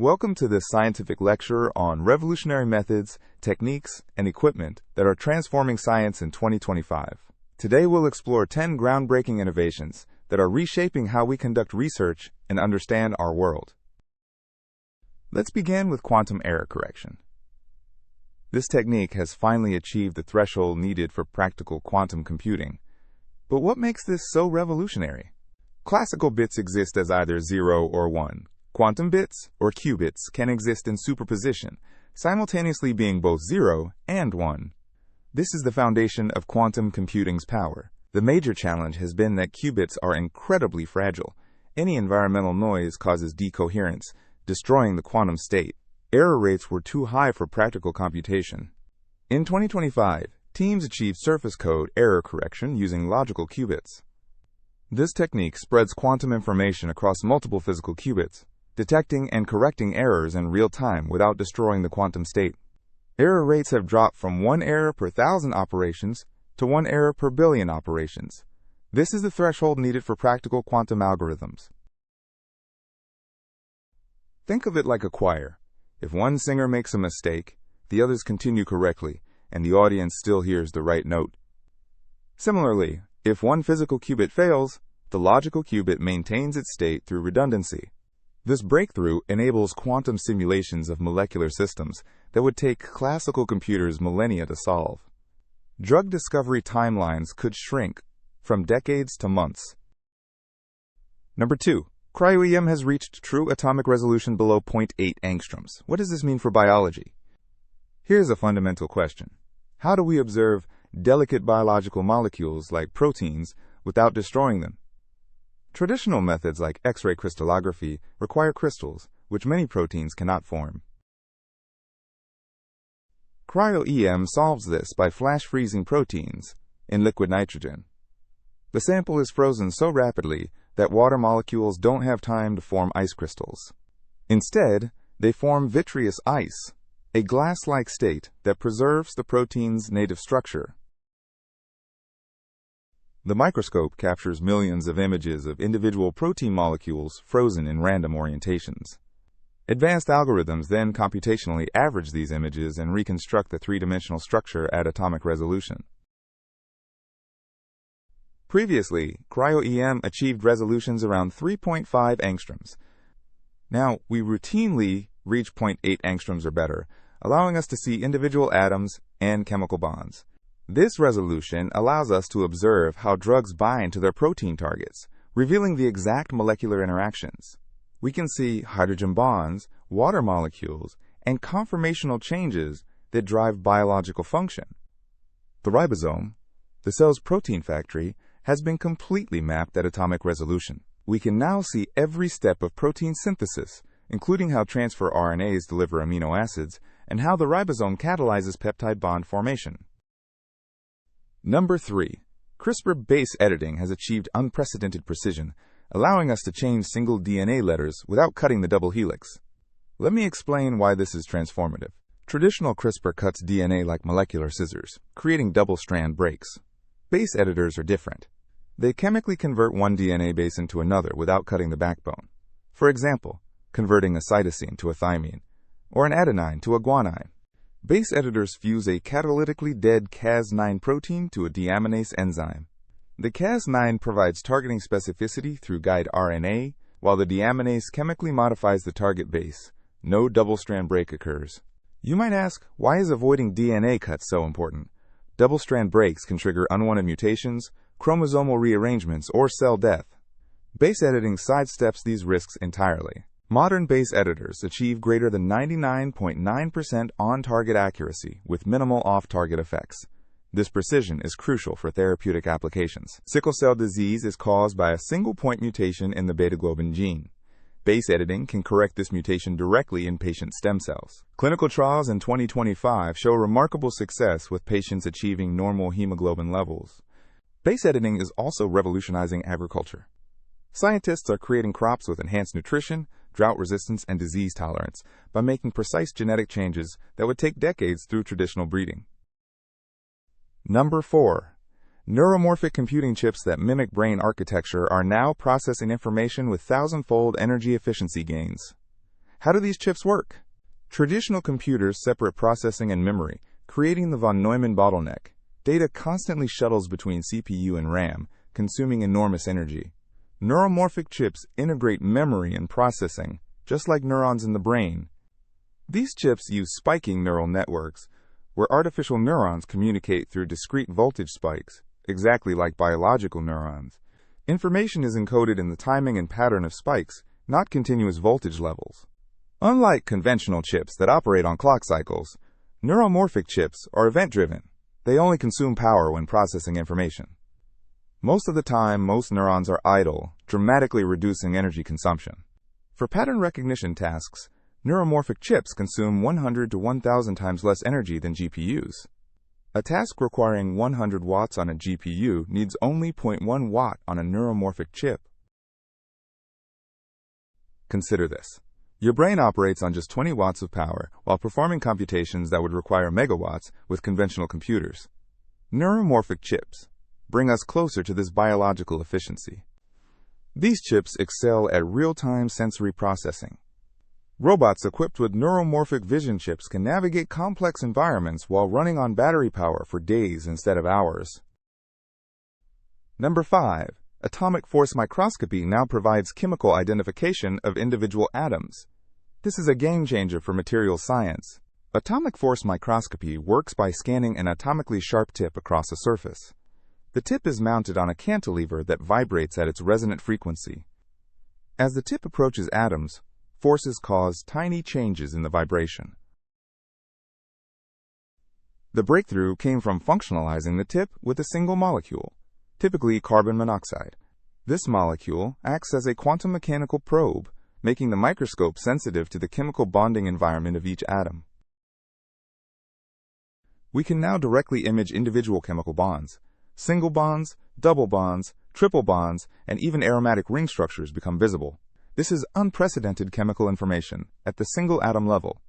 Welcome to this scientific lecture on revolutionary methods, techniques, and equipment that are transforming science in 2025. Today we'll explore 10 groundbreaking innovations that are reshaping how we conduct research and understand our world. Let's begin with quantum error correction. This technique has finally achieved the threshold needed for practical quantum computing. But what makes this so revolutionary? Classical bits exist as either 0 or 1. Quantum bits, or qubits, can exist in superposition, simultaneously being both 0 and 1. This is the foundation of quantum computing's power. The major challenge has been that qubits are incredibly fragile. Any environmental noise causes decoherence, destroying the quantum state. Error rates were too high for practical computation. In 2025, teams achieved surface code error correction using logical qubits. This technique spreads quantum information across multiple physical qubits, detecting and correcting errors in real time without destroying the quantum state. Error rates have dropped from 1 error per 1,000 operations to 1 error per billion operations. This is the threshold needed for practical quantum algorithms. Think of it like a choir. If one singer makes a mistake, the others continue correctly, and the audience still hears the right note. Similarly, if one physical qubit fails, the logical qubit maintains its state through redundancy. This breakthrough enables quantum simulations of molecular systems that would take classical computers millennia to solve. Drug discovery timelines could shrink from decades to months. Number 2. Cryo-EM has reached true atomic resolution below 0.8 angstroms. What does this mean for biology? Here's a fundamental question. How do we observe delicate biological molecules like proteins without destroying them? Traditional methods like X-ray crystallography require crystals, which many proteins cannot form. Cryo-EM solves this by flash freezing proteins in liquid nitrogen. The sample is frozen so rapidly that water molecules don't have time to form ice crystals. Instead, they form vitreous ice, a glass-like state that preserves the protein's native structure. The microscope captures millions of images of individual protein molecules frozen in random orientations. Advanced algorithms then computationally average these images and reconstruct the three-dimensional structure at atomic resolution. Previously, cryo-EM achieved resolutions around 3.5 angstroms. Now, we routinely reach 0.8 angstroms or better, allowing us to see individual atoms and chemical bonds. This resolution allows us to observe how drugs bind to their protein targets, revealing the exact molecular interactions. We can see hydrogen bonds, water molecules, and conformational changes that drive biological function. The ribosome, the cell's protein factory, has been completely mapped at atomic resolution. We can now see every step of protein synthesis, including how transfer RNAs deliver amino acids and how the ribosome catalyzes peptide bond formation. Number 3. CRISPR base editing has achieved unprecedented precision, allowing us to change single DNA letters without cutting the double helix. Let me explain why this is transformative. Traditional CRISPR cuts DNA like molecular scissors, creating double-strand breaks. Base editors are different. They chemically convert one DNA base into another without cutting the backbone. For example, converting a cytosine to a thymine, or an adenine to a guanine. Base editors fuse a catalytically dead Cas9 protein to a deaminase enzyme. The Cas9 provides targeting specificity through guide RNA, while the deaminase chemically modifies the target base. No double-strand break occurs. You might ask, why is avoiding DNA cuts so important? Double-strand breaks can trigger unwanted mutations, chromosomal rearrangements, or cell death. Base editing sidesteps these risks entirely. Modern base editors achieve greater than 99.9% on-target accuracy with minimal off-target effects. This precision is crucial for therapeutic applications. Sickle cell disease is caused by a single-point mutation in the beta-globin gene. Base editing can correct this mutation directly in patient stem cells. Clinical trials in 2025 show remarkable success with patients achieving normal hemoglobin levels. Base editing is also revolutionizing agriculture. Scientists are creating crops with enhanced nutrition, drought resistance, and disease tolerance by making precise genetic changes that would take decades through traditional breeding. Number 4. Neuromorphic computing chips that mimic brain architecture are now processing information with thousand-fold energy efficiency gains. How do these chips work? Traditional computers separate processing and memory, creating the von Neumann bottleneck. Data constantly shuttles between CPU and RAM, consuming enormous energy. Neuromorphic chips integrate memory and processing, just like neurons in the brain. These chips use spiking neural networks, where artificial neurons communicate through discrete voltage spikes, exactly like biological neurons. Information is encoded in the timing and pattern of spikes, not continuous voltage levels. Unlike conventional chips that operate on clock cycles, neuromorphic chips are event-driven. They only consume power when processing information. Most of the time, most neurons are idle, dramatically reducing energy consumption. For pattern recognition tasks, neuromorphic chips consume 100 to 1,000 times less energy than GPUs. A task requiring 100 watts on a GPU needs only 0.1 watt on a neuromorphic chip. Consider this. Your brain operates on just 20 watts of power while performing computations that would require megawatts with conventional computers. Neuromorphic chips bring us closer to this biological efficiency. These chips excel at real-time sensory processing. Robots equipped with neuromorphic vision chips can navigate complex environments while running on battery power for days instead of hours. Number 5. Atomic force microscopy now provides chemical identification of individual atoms. This is a game changer for materials science. Atomic force microscopy works by scanning an atomically sharp tip across a surface. The tip is mounted on a cantilever that vibrates at its resonant frequency. As the tip approaches atoms, forces cause tiny changes in the vibration. The breakthrough came from functionalizing the tip with a single molecule, typically carbon monoxide. This molecule acts as a quantum mechanical probe, making the microscope sensitive to the chemical bonding environment of each atom. We can now directly image individual chemical bonds. Single bonds, double bonds, triple bonds, and even aromatic ring structures become visible. This is unprecedented chemical information at the single atom level.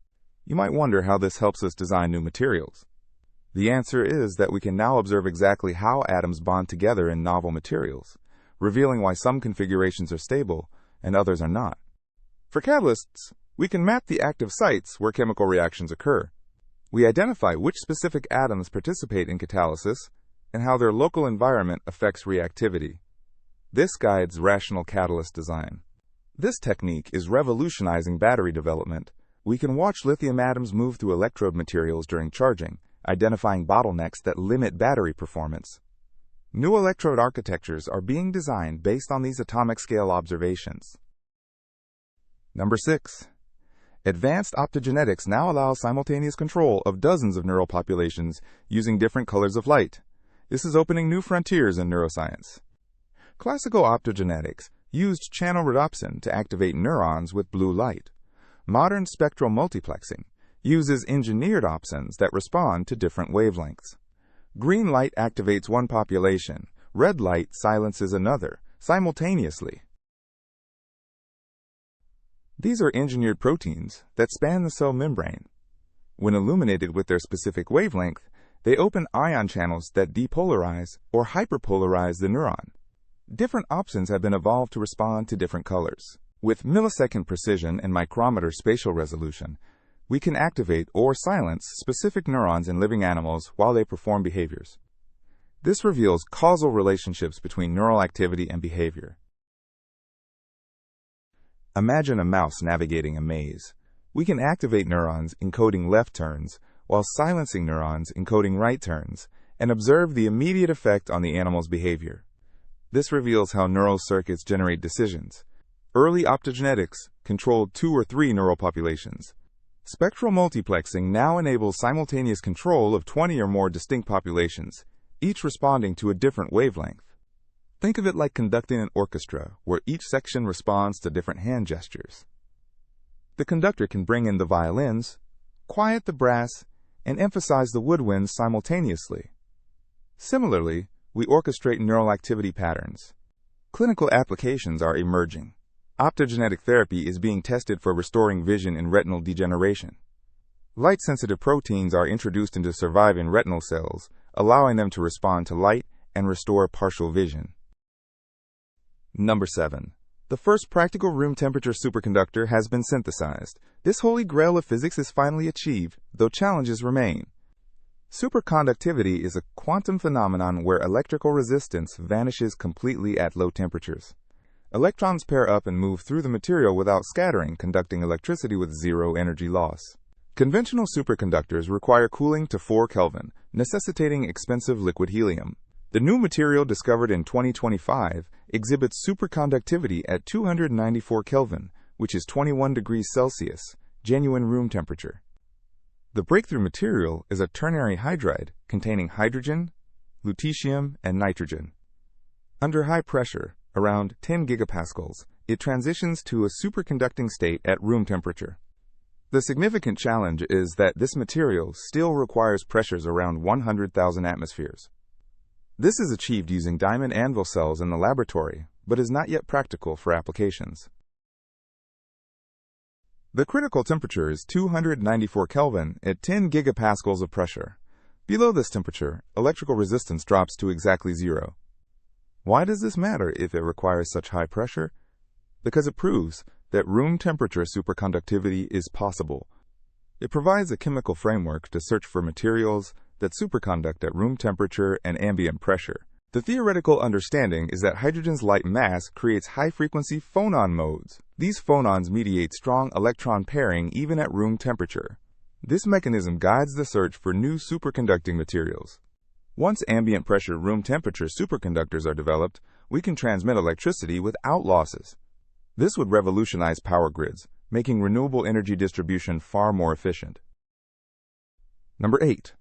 You might wonder how this helps us design new materials. The answer is that we can now observe exactly how atoms bond together in novel materials, revealing why some configurations are stable and others are not. For catalysts, we can map the active sites where chemical reactions occur. We identify which specific atoms participate in catalysis and how their local environment affects reactivity. This guides rational catalyst design. This technique is revolutionizing battery development. We can watch lithium atoms move through electrode materials during charging, identifying bottlenecks that limit battery performance. New electrode architectures are being designed based on these atomic scale observations. Number 6. Advanced optogenetics now allows simultaneous control of dozens of neural populations using different colors of light. This is opening new frontiers in neuroscience. Classical optogenetics used channel rhodopsin to activate neurons with blue light. Modern spectral multiplexing uses engineered opsins that respond to different wavelengths. Green light activates one population, red light silences another, simultaneously. These are engineered proteins that span the cell membrane. When illuminated with their specific wavelength, they open ion channels that depolarize or hyperpolarize the neuron. Different opsins have been evolved to respond to different colors. With millisecond precision and micrometer spatial resolution, we can activate or silence specific neurons in living animals while they perform behaviors. This reveals causal relationships between neural activity and behavior. Imagine a mouse navigating a maze. We can activate neurons encoding left turns while silencing neurons encoding right turns and observe the immediate effect on the animal's behavior. This reveals how neural circuits generate decisions. Early optogenetics controlled 2 or 3 neural populations. Spectral multiplexing now enables simultaneous control of 20 or more distinct populations, each responding to a different wavelength. Think of it like conducting an orchestra, where each section responds to different hand gestures. The conductor can bring in the violins, quiet the brass, and emphasize the woodwinds simultaneously. Similarly, we orchestrate neural activity patterns. Clinical applications are emerging. Optogenetic therapy is being tested for restoring vision in retinal degeneration. Light-sensitive proteins are introduced into surviving retinal cells, allowing them to respond to light and restore partial vision. Number 7. The first practical room temperature superconductor has been synthesized. This holy grail of physics is finally achieved, though challenges remain. Superconductivity is a quantum phenomenon where electrical resistance vanishes completely at low temperatures. Electrons pair up and move through the material without scattering, conducting electricity with zero energy loss. Conventional superconductors require cooling to 4 Kelvin, necessitating expensive liquid helium. The new material discovered in 2025 exhibits superconductivity at 294 Kelvin, which is 21 degrees Celsius, genuine room temperature. The breakthrough material is a ternary hydride containing hydrogen, lutetium, and nitrogen. Under high pressure, around 10 gigapascals, it transitions to a superconducting state at room temperature. The significant challenge is that this material still requires pressures around 100,000 atmospheres. This is achieved using diamond anvil cells in the laboratory, but is not yet practical for applications. The critical temperature is 294 Kelvin at 10 gigapascals of pressure. Below this temperature, electrical resistance drops to exactly zero. Why does this matter if it requires such high pressure? Because it proves that room temperature superconductivity is possible. It provides a chemical framework to search for materials that superconduct at room temperature and ambient pressure. The theoretical understanding is that hydrogen's light mass creates high-frequency phonon modes. These phonons mediate strong electron pairing even at room temperature. This mechanism guides the search for new superconducting materials. Once ambient pressure room temperature superconductors are developed, we can transmit electricity without losses. This would revolutionize power grids, making renewable energy distribution far more efficient. Number 8.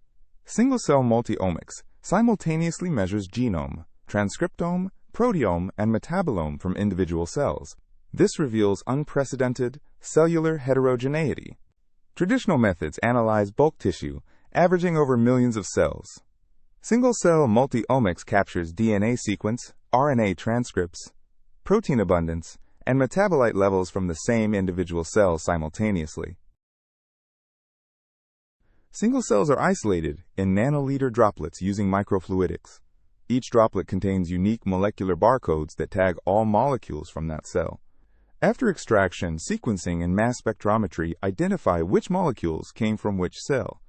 Single-cell multi-omics simultaneously measures genome, transcriptome, proteome, and metabolome from individual cells. This reveals unprecedented cellular heterogeneity. Traditional methods analyze bulk tissue, averaging over millions of cells. Single-cell multi-omics captures DNA sequence, RNA transcripts, protein abundance, and metabolite levels from the same individual cell simultaneously. Single cells are isolated in nanoliter droplets using microfluidics. Each droplet contains unique molecular barcodes that tag all molecules from that cell. After extraction, sequencing and mass spectrometry identify which molecules came from which cell.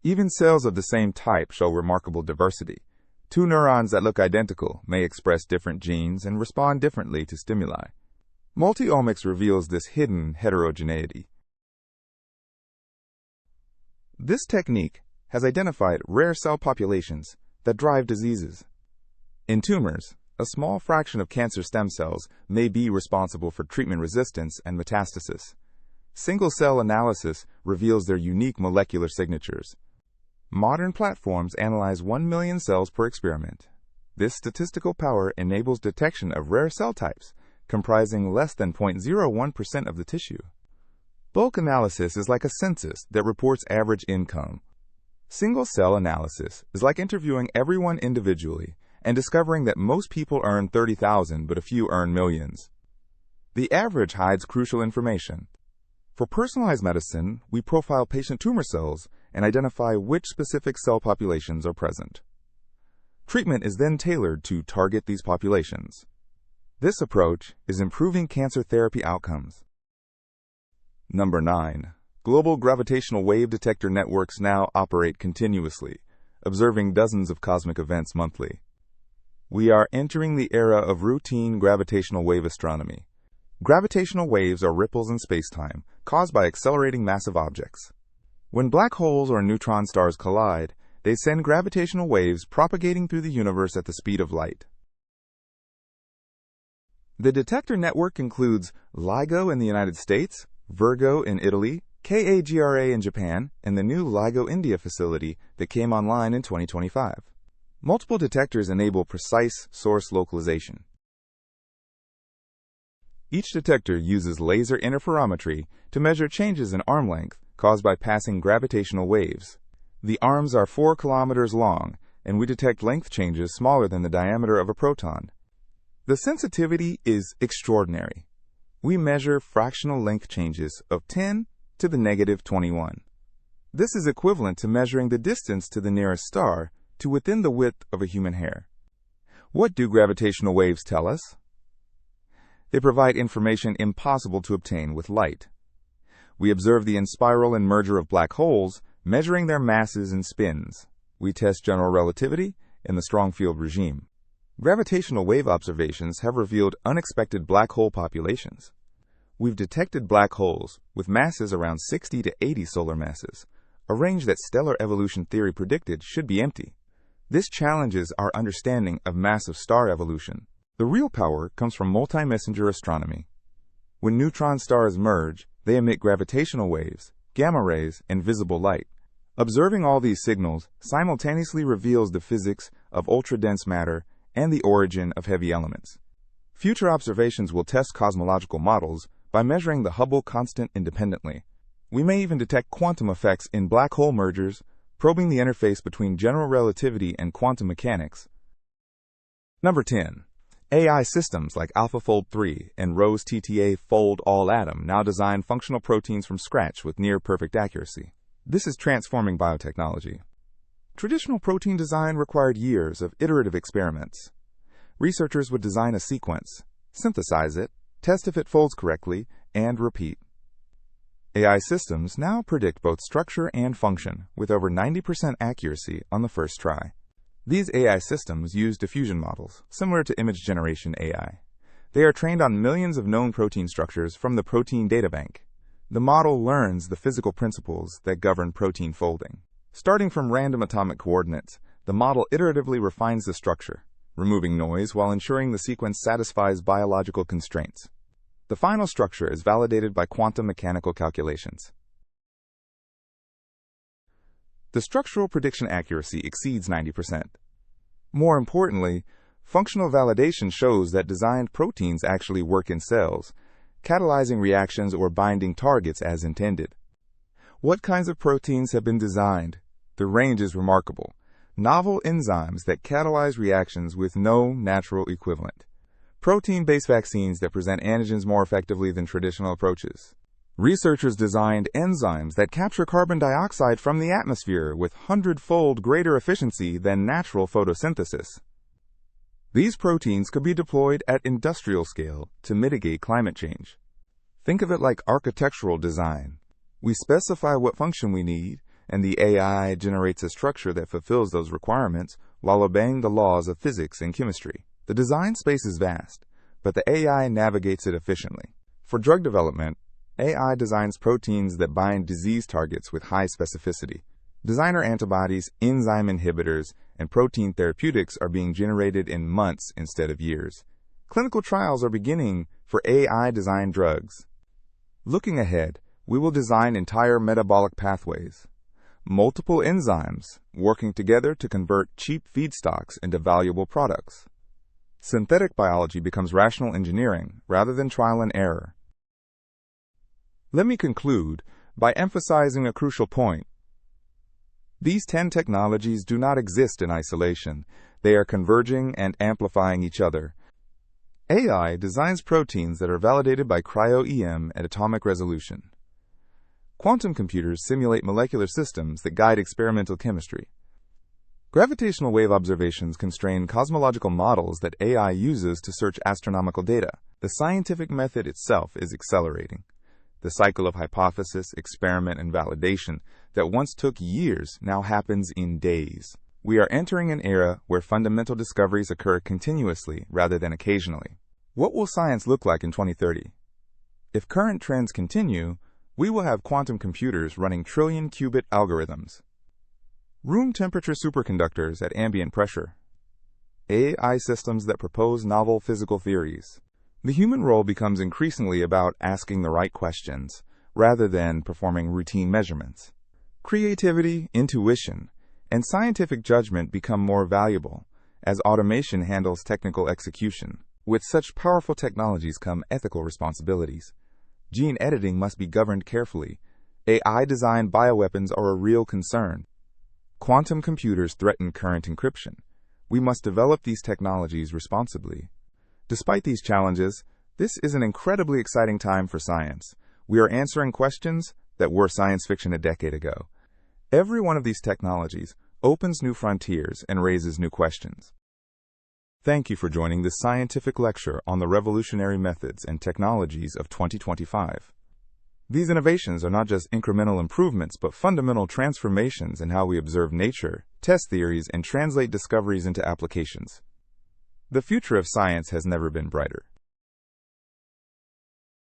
Even cells of the same type show remarkable diversity. 2 neurons that look identical may express different genes and respond differently to stimuli. Multi-omics reveals this hidden heterogeneity. This technique has identified rare cell populations that drive diseases. In tumors, a small fraction of cancer stem cells may be responsible for treatment resistance and metastasis. Single-cell analysis reveals their unique molecular signatures. Modern platforms analyze 1 million cells per experiment. This statistical power enables detection of rare cell types, comprising less than 0.01% of the tissue. Bulk analysis is like a census that reports average income. Single-cell analysis is like interviewing everyone individually and discovering that most people earn $30,000 but a few earn millions. The average hides crucial information. For personalized medicine, we profile patient tumor cells and identify which specific cell populations are present. Treatment is then tailored to target these populations. This approach is improving cancer therapy outcomes. Number 9. Global gravitational wave detector networks now operate continuously, observing dozens of cosmic events monthly. We are entering the era of routine gravitational wave astronomy. Gravitational waves are ripples in spacetime caused by accelerating massive objects. When black holes or neutron stars collide, they send gravitational waves propagating through the universe at the speed of light. The detector network includes LIGO in the United States, Virgo in Italy, KAGRA in Japan, and the new LIGO India facility that came online in 2025. Multiple detectors enable precise source localization. Each detector uses laser interferometry to measure changes in arm length caused by passing gravitational waves. The arms are 4 kilometers long, and we detect length changes smaller than the diameter of a proton. The sensitivity is extraordinary. We measure fractional length changes of 10 to the negative 21. This is equivalent to measuring the distance to the nearest star to within the width of a human hair. What do gravitational waves tell us? They provide information impossible to obtain with light. We observe the inspiral and merger of black holes, measuring their masses and spins. We test general relativity in the strong field regime. Gravitational wave observations have revealed unexpected black hole populations. We've detected black holes with masses around 60 to 80 solar masses, a range that stellar evolution theory predicted should be empty. This challenges our understanding of massive star evolution. The real power comes from multi-messenger astronomy. When neutron stars merge, they emit gravitational waves, gamma rays, and visible light. Observing all these signals simultaneously reveals the physics of ultra-dense matter and the origin of heavy elements. Future observations will test cosmological models by measuring the Hubble constant independently. We may even detect quantum effects in black hole mergers, probing the interface between general relativity and quantum mechanics. Number 10. AI systems like AlphaFold-3 and Rose TTA fold-all atom now design functional proteins from scratch with near-perfect accuracy. This is transforming biotechnology. Traditional protein design required years of iterative experiments. Researchers would design a sequence, synthesize it, test if it folds correctly, and repeat. AI systems now predict both structure and function with over 90% accuracy on the first try. These AI systems use diffusion models, similar to image generation AI. They are trained on millions of known protein structures from the protein data bank. The model learns the physical principles that govern protein folding. Starting from random atomic coordinates, the model iteratively refines the structure, removing noise while ensuring the sequence satisfies biological constraints. The final structure is validated by quantum mechanical calculations. The structural prediction accuracy exceeds 90%. More importantly, functional validation shows that designed proteins actually work in cells, catalyzing reactions or binding targets as intended. What kinds of proteins have been designed? The range is remarkable. Novel enzymes that catalyze reactions with no natural equivalent. Protein-based vaccines that present antigens more effectively than traditional approaches. Researchers designed enzymes that capture carbon dioxide from the atmosphere with 100-fold greater efficiency than natural photosynthesis. These proteins could be deployed at industrial scale to mitigate climate change. Think of it like architectural design. We specify what function we need, and the AI generates a structure that fulfills those requirements while obeying the laws of physics and chemistry. The design space is vast, but the AI navigates it efficiently. For drug development, AI designs proteins that bind disease targets with high specificity. Designer antibodies, enzyme inhibitors, and protein therapeutics are being generated in months instead of years. Clinical trials are beginning for AI-designed drugs. Looking ahead, we will design entire metabolic pathways. Multiple enzymes working together to convert cheap feedstocks into valuable products. Synthetic biology becomes rational engineering rather than trial and error. Let me conclude by emphasizing a crucial point. These 10 technologies do not exist in isolation. They are converging and amplifying each other. AI designs proteins that are validated by cryo-EM at atomic resolution. Quantum computers simulate molecular systems that guide experimental chemistry. Gravitational wave observations constrain cosmological models that AI uses to search astronomical data. The scientific method itself is accelerating. The cycle of hypothesis, experiment, and validation that once took years now happens in days. We are entering an era where fundamental discoveries occur continuously rather than occasionally. What will science look like in 2030? If current trends continue, we will have quantum computers running trillion-qubit algorithms. Room temperature superconductors at ambient pressure. AI systems that propose novel physical theories. The human role becomes increasingly about asking the right questions, rather than performing routine measurements. Creativity, intuition, and scientific judgment become more valuable as automation handles technical execution. With such powerful technologies come ethical responsibilities. Gene editing must be governed carefully. AI-designed bioweapons are a real concern. Quantum computers threaten current encryption. We must develop these technologies responsibly. Despite these challenges, this is an incredibly exciting time for science. We are answering questions that were science fiction a decade ago. Every one of these technologies opens new frontiers and raises new questions. Thank you for joining this scientific lecture on the revolutionary methods and technologies of 2025. These innovations are not just incremental improvements, but fundamental transformations in how we observe nature, test theories, and translate discoveries into applications. The future of science has never been brighter.